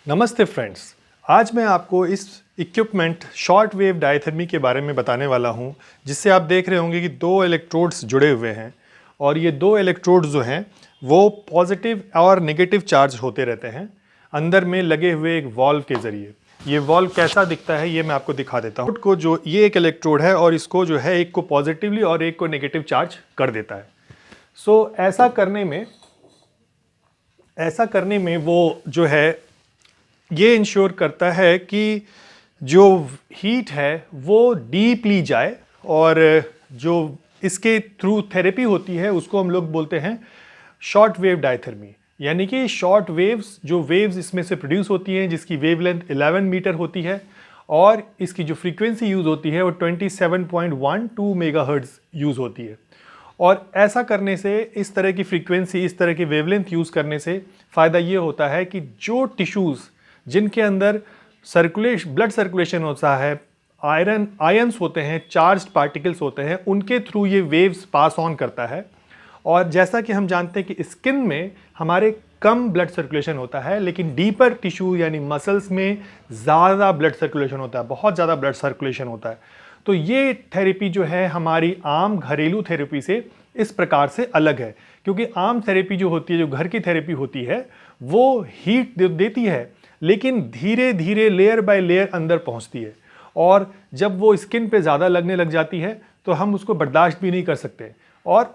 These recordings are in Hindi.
नमस्ते फ्रेंड्स, आज मैं आपको इस इक्विपमेंट शॉर्ट वेव डायथर्मी के बारे में बताने वाला हूं, जिससे आप देख रहे होंगे कि दो इलेक्ट्रोड्स जुड़े हुए हैं और ये दो इलेक्ट्रोड्स जो हैं वो पॉजिटिव और नेगेटिव चार्ज होते रहते हैं अंदर में लगे हुए एक वॉल्व के ज़रिए। ये वॉल्व कैसा दिखता है ये मैं आपको दिखा देता हूँ। को जो ये एक इलेक्ट्रोड है और इसको जो है एक को पॉजिटिवली और एक को नेगेटिव चार्ज कर देता है। सो ऐसा करने में वो जो है ये इंश्योर करता है कि जो हीट है वो डीपली जाए और जो इसके थ्रू थेरेपी होती है उसको हम लोग बोलते हैं शॉर्ट वेव डायथर्मी। यानी कि शॉर्ट वेव्स, जो वेव्स इसमें से प्रोड्यूस होती हैं जिसकी वेवलेंथ 11 मीटर होती है और इसकी जो फ्रीक्वेंसी यूज़ होती है वो 27.12 मेगाहर्ट्ज़ यूज़ होती है। और ऐसा करने से, इस तरह की फ्रीक्वेंसी, इस तरह की वेवलेंथ यूज़ करने से फ़ायदा ये होता है कि जो टिश्यूज़ जिनके अंदर ब्लड सर्कुलेशन होता है, आयंस होते हैं, चार्ज्ड पार्टिकल्स होते हैं, उनके थ्रू ये वेव्स पास ऑन करता है। और जैसा कि हम जानते हैं कि स्किन में हमारे कम ब्लड सर्कुलेशन होता है, लेकिन डीपर टिश्यू यानी मसल्स में ज़्यादा ब्लड सर्कुलेशन होता है, बहुत ज़्यादा ब्लड सर्कुलेशन होता है। तो ये थेरेपी जो है हमारी आम घरेलू थेरेपी से इस प्रकार से अलग है, क्योंकि आम थेरेपी जो होती है, जो घर की थेरेपी होती है, वो हीट देती है लेकिन धीरे धीरे लेयर बाय लेयर अंदर पहुंचती है और जब वो स्किन पे ज़्यादा लगने लग जाती है तो हम उसको बर्दाश्त भी नहीं कर सकते और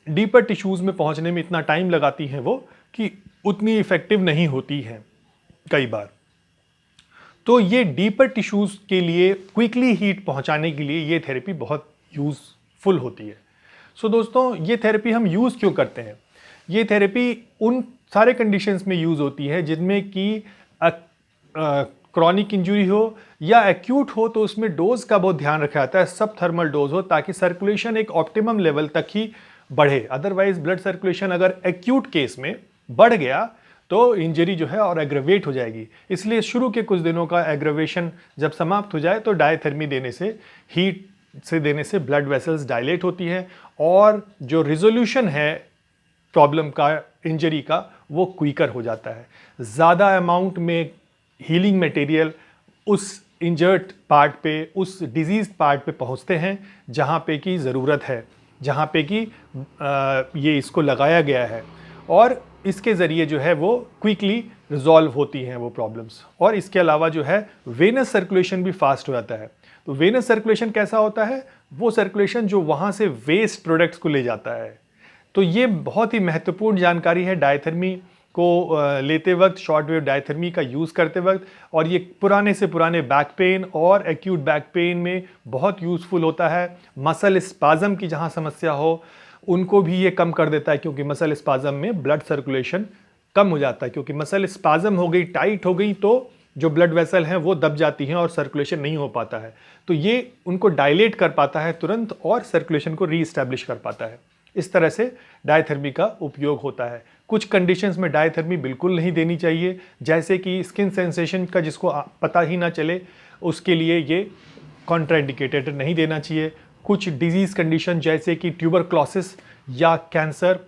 डीपर टिश्यूज़ में पहुंचने में इतना टाइम लगाती हैं वो कि उतनी इफ़ेक्टिव नहीं होती है कई बार। तो ये डीपर टिश्यूज़ के लिए क्विकली हीट पहुंचाने के लिए ये थेरेपी बहुत यूज़फुल होती है। सो दोस्तों, ये थेरेपी हम यूज़ क्यों करते हैं? ये थेरेपी उन सारे कंडीशंस में यूज़ होती है जिनमें कि क्रॉनिक इंजरी हो या एक्यूट हो, तो उसमें डोज का बहुत ध्यान रखा जाता है, सब थर्मल डोज हो, ताकि सर्कुलेशन एक ऑप्टिमम लेवल तक ही बढ़े। अदरवाइज ब्लड सर्कुलेशन अगर एक्यूट केस में बढ़ गया तो इंजरी जो है और एग्रवेट हो जाएगी। इसलिए शुरू के कुछ दिनों का एग्रवेशन जब समाप्त हो जाए तो डायथर्मी देने से, हीट से देने से ब्लड वेसल्स डायलेट होती है और जो रिजोल्यूशन है प्रॉब्लम का, इंजरी का, वो क्विकर हो जाता है। ज़्यादा अमाउंट में हीलिंग मटेरियल उस इंजर्ड पार्ट पे, उस डिजीज पार्ट पे पहुंचते हैं जहां पे की ज़रूरत है, जहां पे कि ये इसको लगाया गया है और इसके ज़रिए जो है वो क्विकली रिजॉल्व होती हैं वो प्रॉब्लम्स। और इसके अलावा जो है वेनस सर्कुलेशन भी फास्ट हो जाता है। तो वेनस सर्कुलेशन कैसा होता है? वो सर्कुलेशन जो वहाँ से वेस्ट प्रोडक्ट्स को ले जाता है। तो ये बहुत ही महत्वपूर्ण जानकारी है डायथर्मी को लेते वक्त, शॉर्ट वेव डायथर्मी का यूज़ करते वक्त। और ये पुराने से पुराने बैक पेन और एक्यूट बैक पेन में बहुत यूज़फुल होता है। मसल स्पाज़म की जहाँ समस्या हो उनको भी ये कम कर देता है, क्योंकि मसल स्पाज़म में ब्लड सर्कुलेशन कम हो जाता है, क्योंकि मसल स्पाज़म हो गई, टाइट हो गई, तो जो ब्लड वेसल हैं वो दब जाती हैं और सर्कुलेशन नहीं हो पाता है। तो ये उनको डायलेट कर पाता है तुरंत और सर्कुलेशन को रीइस्टैब्लिश कर पाता है। इस तरह से डायथर्मी का उपयोग होता है। कुछ कंडीशंस में डायथर्मी बिल्कुल नहीं देनी चाहिए, जैसे कि स्किन सेंसेशन का जिसको पता ही ना चले, उसके लिए ये कॉन्ट्राइंडिकेटेड नहीं देना चाहिए। कुछ डिजीज़ कंडीशन जैसे कि ट्यूबरक्लोसिस या कैंसर,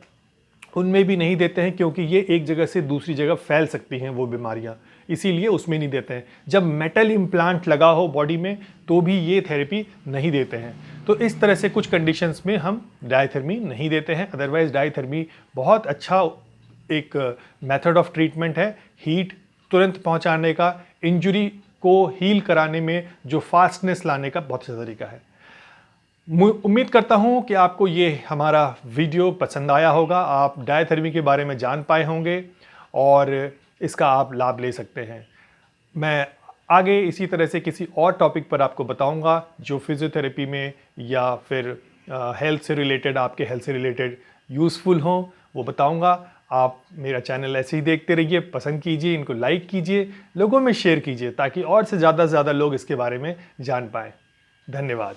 उनमें भी नहीं देते हैं, क्योंकि ये एक जगह से दूसरी जगह फैल सकती हैं वो बीमारियां, इसीलिए उसमें नहीं देते हैं। जब मेटल इम्प्लांट लगा हो बॉडी में तो भी ये थेरेपी नहीं देते हैं। तो इस तरह से कुछ कंडीशंस में हम डायथर्मी नहीं देते हैं। अदरवाइज डायथर्मी बहुत अच्छा एक मेथड ऑफ ट्रीटमेंट है, हीट तुरंत पहुंचाने का, इंजरी को हील कराने में जो फास्टनेस लाने का बहुत अच्छा तरीका है। उम्मीद करता हूं कि आपको ये हमारा वीडियो पसंद आया होगा, आप डायथर्मी के बारे में जान पाए होंगे और इसका आप लाभ ले सकते हैं। मैं आगे इसी तरह से किसी और टॉपिक पर आपको बताऊंगा जो फिजियोथेरेपी में या फिर हेल्थ से रिलेटेड, आपके हेल्थ से रिलेटेड यूज़फुल हों, वो बताऊंगा। आप मेरा चैनल ऐसे ही देखते रहिए, पसंद कीजिए, इनको लाइक कीजिए, लोगों में शेयर कीजिए, ताकि और से ज़्यादा लोग इसके बारे में जान पाएँ। धन्यवाद।